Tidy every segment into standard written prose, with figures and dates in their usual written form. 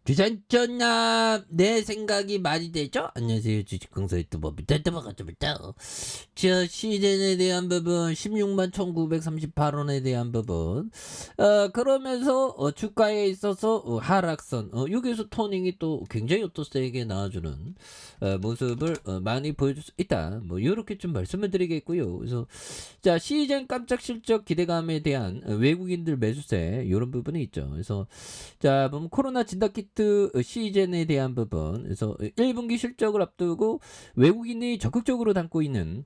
주산전납 내 생각이 많이 되죠? 안녕하세요. 주식강사 유튜버 밑에부터 저 시즌에 대한 부분 16만 1938원에 대한 부분 그러면서 주가에 있어서 하락선 여기서 토닝이 또 굉장히 또 세게 나와주는 모습을 많이 보여줄 수 있다. 뭐 이렇게 좀 말씀을 드리겠고요. 그래서 자 시즌 깜짝 실적 기대감에 대한 외국인들 매수세 이런 부분이 있죠. 그래서 자, 보면 코로나 진단키트 시즌에 대한 부분, 그래서 1분기 실적을 앞두고 외국인이 적극적으로 담고 있는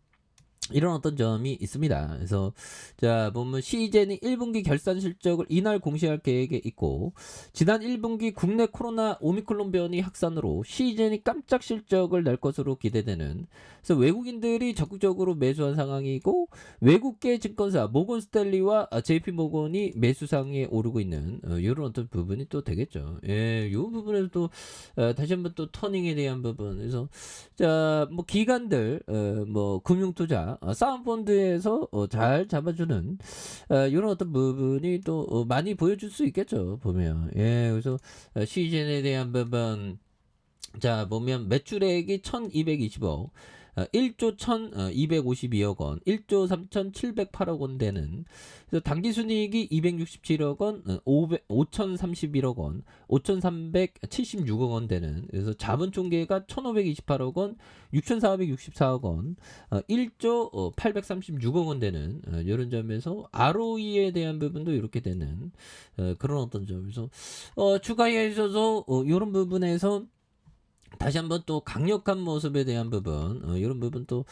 이런 어떤 점이 있습니다. 그래서 자 보면 시젠이 1분기 결산 실적을 이날 공시할 계획에 있고 지난 1분기 국내 코로나 오미크론 변이 확산으로 시젠이 깜짝 실적을 낼 것으로 기대되는 그래서 외국인들이 적극적으로 매수한 상황이고 외국계 증권사 모건 스탠리와 JP 모건이 매수상에 오르고 있는 이런 어떤 부분이 또 되겠죠. 예, 이 부분에서 또 다시 한번 또 터닝에 대한 부분 그래서 자, 뭐 기관들, 뭐 금융투자, 사은펀드에서 잘 잡아주는 이런 어떤 부분이 또 많이 보여줄 수 있겠죠. 보면 예, 그래서 시즌에 대한 부분 자 보면 매출액이 1220억 1조 1252억 원 1조 3708억 원 되는 그래서 당기순이익이 267억 원 5031억 원 5376억 원 되는 그래서 자본총계가 1528억 원 6464억 원 1조 836억 원 되는 이런 점에서 ROE에 대한 부분도 이렇게 되는 그런 어떤 점에서 주가에 있어서 이런 부분에서 다시 한번 또 강력한 모습에 대한 부분 이런 부분 또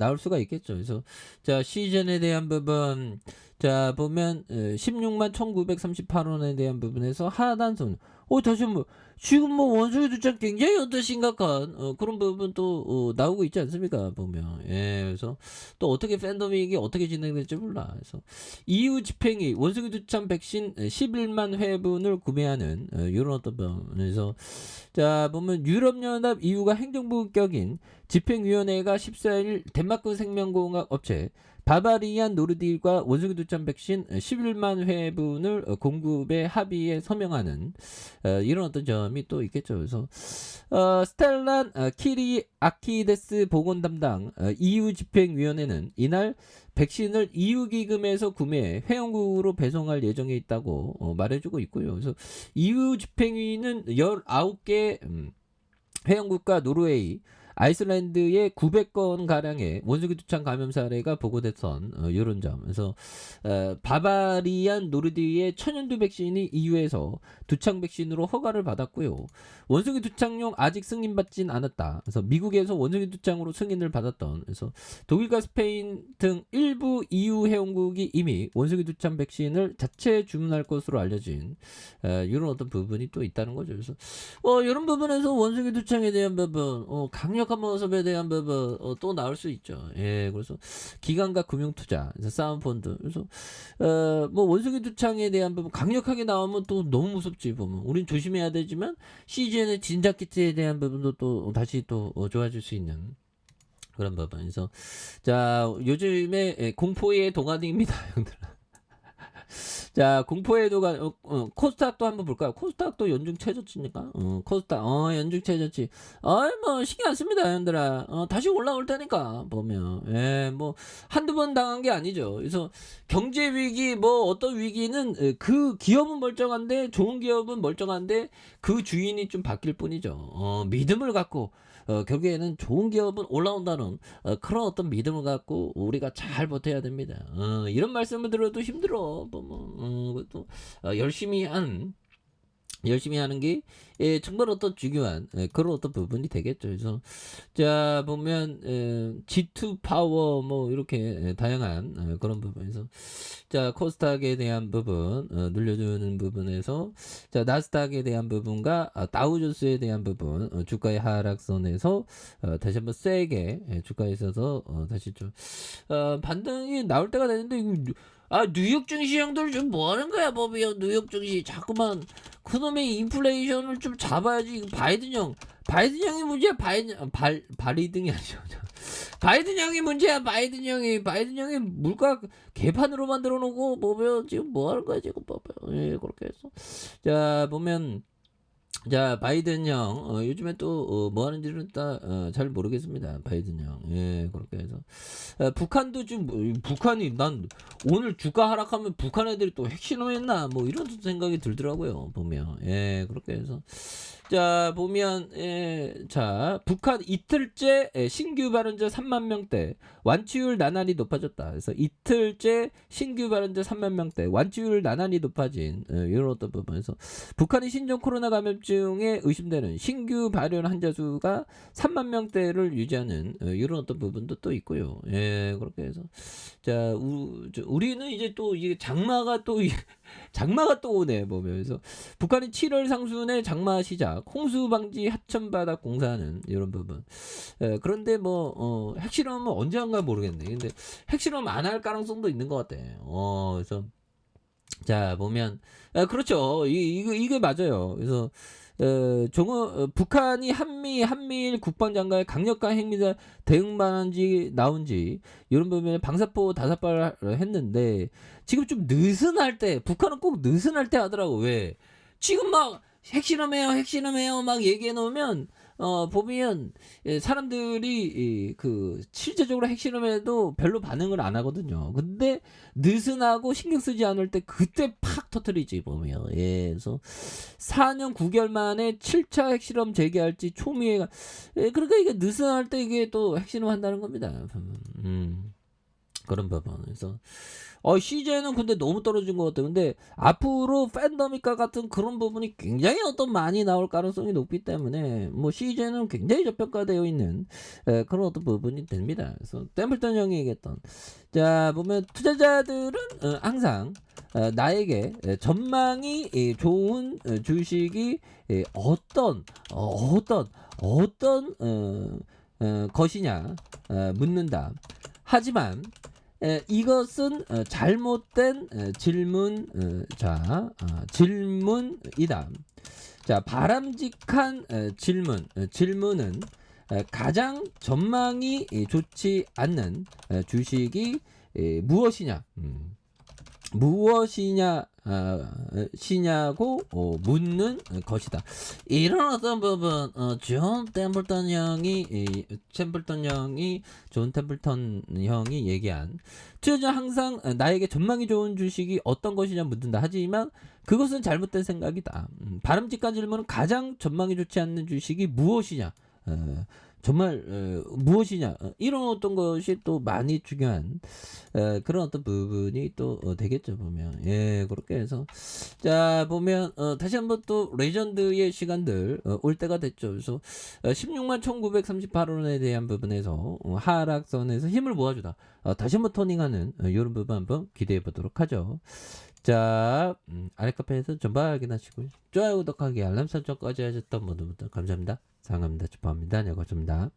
나올 수가 있겠죠. 그래서 자 시즌에 대한 부분 자 보면 16만 1938원에 대한 부분에서 하단선 다시 한번 지금 뭐 원소의 두장 굉장히 어떤 심각한 그런 부분 또 나오고 있지 않습니까 보면 예 그래서 또 어떻게 팬덤이 이게 어떻게 진행될지 몰라 그래서 EU 집행이 원숭이 두창 백신 11만 회분을 구매하는 이런 어떤 부분에서 자 보면 유럽연합 EU가 행정부격인 집행위원회가 14일 덴마크 생명공학 업체 바바리안 노르디과 원숭이 두창 백신 11만 회분을 공급에 합의에 서명하는 이런 어떤 점이 또 있겠죠. 그래서 스텔란 키리 아키데스 보건 담당 EU 집행위원회는 이날 백신을 EU 기금에서 구매해 회원국으로 배송할 예정에 있다고 말해주고 있고요. 그래서 EU 집행위는 19개 회원국과 노르웨이, 아이슬란드의 900건 가량의 원숭이 두창 감염 사례가 보고됐던 이런 점. 그래서 바바리안 노르디의 천연두 백신이 EU에서 두창 백신으로 허가를 받았고요. 원숭이 두창용 아직 승인받진 않았다. 그래서 미국에서 원숭이 두창으로 승인을 받았던. 그래서 독일과 스페인 등 일부 EU 회원국이 이미 원숭이 두창 백신을 자체 주문할 것으로 알려진 이런 어떤 부분이 또 있다는 거죠. 그래서 이런 부분에서 원숭이 두창에 대한 부분, 강력한 모습에 대한 부분, 또 나올 수 있죠. 예, 그래서 기관과 금융투자, 사은펀드, 그래서 뭐 원숭이 두창에 대한 부분 강력하게 나오면 또 너무 무섭지 보면, 우린 조심해야 되지만 시즌의 진작 키트에 대한 부분도 또 다시 또 좋아질 수 있는. 그런 부분. 그래서 자 요즘에 공포의 동안입니다, 형들. 자, 공포의 도가 코스닥도 한번 볼까요? 코스닥도 연중 최저치니까. 코스닥 연중 최저치. 뭐 신경 안 씁니다, 형들아. 다시 올라올 테니까 보면. 예, 뭐 한두 번 당한 게 아니죠. 그래서 경제 위기 뭐 어떤 위기는 그 기업은 멀쩡한데 좋은 기업은 멀쩡한데 그 주인이 좀 바뀔 뿐이죠. 믿음을 갖고 결국에는 좋은 기업은 올라온다는 그런 어떤 믿음을 갖고 우리가 잘 버텨야 됩니다. 이런 말씀을 들어도 힘들어. 그것도 열심히 하는 게 정말 어떤 중요한 그런 어떤 부분이 되겠죠. 그래서 자 보면 G2 파워 뭐 이렇게 다양한 그런 부분에서 자 코스닥에 대한 부분 늘려주는 부분에서 자 나스닥에 대한 부분과 다우존스에 대한 부분 주가의 하락선에서 다시 한번 세게 주가에 있어서 다시 좀 반등이 나올 때가 되는데 이거 뉴욕 증시 형들 좀 뭐 하는 거야, 법이요. 뉴욕 증시 자꾸만 그놈의 인플레이션을 좀 잡아야지. 이거 바이든 형이 문제야. 바이든이 아니죠. 바이든 형이 문제야. 바이든 형이 물가 개판으로 만들어 놓고 보면 지금 뭐 하는 거야, 지금 보면. 예, 그렇게 해서 자 보면 자, 바이든 형, 요즘에 또, 뭐 하는지는 잘 모르겠습니다. 바이든 형. 예, 그렇게 해서. 북한도 지금, 북한이, 난, 오늘 주가 하락하면 북한 애들이 또 핵실험했나? 뭐, 이런 생각이 들더라고요. 보면. 예, 그렇게 해서. 자, 보면, 자, 북한 이틀째 신규 발원자 3만 명대, 완치율 나날이 높아졌다. 그래서 이틀째 신규 발원자 3만 명대, 완치율 나날이 높아진, 이런 어떤 부분에서 북한이 신종 코로나 감염증에 의심되는 신규 발현 환자 수가 3만 명대를 유지하는 이런 어떤 부분도 또 있고요. 예, 그렇게 해서 자, 우리는 이제 또 이게 장마가 또 장마가 또 오네 보면서 북한이 7월 상순에 장마 시작, 홍수 방지 하천 바닥 공사하는 이런 부분. 그런데 뭐 핵실험은 언제 한가 모르겠네. 근데 핵실험 안 할 가능성도 있는 것 같아. 그래서 자, 보면, 그렇죠. 이게 맞아요. 그래서, 북한이 한미일 국방장관의 강력한 핵미사 대응 방안지 나온지, 이런 부분에 방사포 5발 했는데, 지금 좀 느슨할 때, 북한은 꼭 느슨할 때 하더라고. 왜? 지금 막, 핵실험해요, 막 얘기해 놓으면, 보면, 사람들이, 실제적으로 핵실험에도 별로 반응을 안 하거든요. 근데, 느슨하고 신경 쓰지 않을 때 그때 팍 터트리지 보면. 예, 그래서 4년 9개월 만에 7차 핵실험 재개할지 초미애가. 그러니까 이게 느슨할 때 이게 또 핵실험 한다는 겁니다. 그런 부분. 그래서 CJ는 근데 너무 떨어진 것 같아요. 근데 앞으로 팬더믹과 같은 그런 부분이 굉장히 어떤 많이 나올 가능성이 높기 때문에 뭐 CJ는 굉장히 저평가되어 있는 그런 어떤 부분이 됩니다. 그래서 템플턴 형이 얘기했던, 자, 보면 투자자들은 항상 나에게 전망이 좋은 주식이 어떤 것이냐 묻는다. 하지만 이것은 잘못된 질문이다. 자, 바람직한 질문은 가장 전망이 좋지 않는 주식이 무엇이냐, 시냐고 묻는 것이다. 이런 어떤 부분, 존 템플턴 형이 얘기한, 투자자 항상 나에게 전망이 좋은 주식이 어떤 것이냐 묻는다. 하지만 그것은 잘못된 생각이다. 바람직한 질문은 가장 전망이 좋지 않는 주식이 무엇이냐, 정말 무엇이냐, 이런 어떤 것이 또 많이 중요한 그런 어떤 부분이 또 되겠죠 보면. 예, 그렇게 해서 자, 보면 다시 한번 또 레전드의 시간들 올 때가 됐죠. 그래서 16만 1938원에 대한 부분에서 하락선에서 힘을 모아주다 다시 한번 터닝하는 이런 부분 한번 기대해 보도록 하죠. 자, 아래 카페에서 전부 확인하시고요. 좋아요, 구독하기, 알람 설정까지 하셨던 모든 분들 감사합니다. 사랑합니다. 축하합니다. 네, 고맙습니다.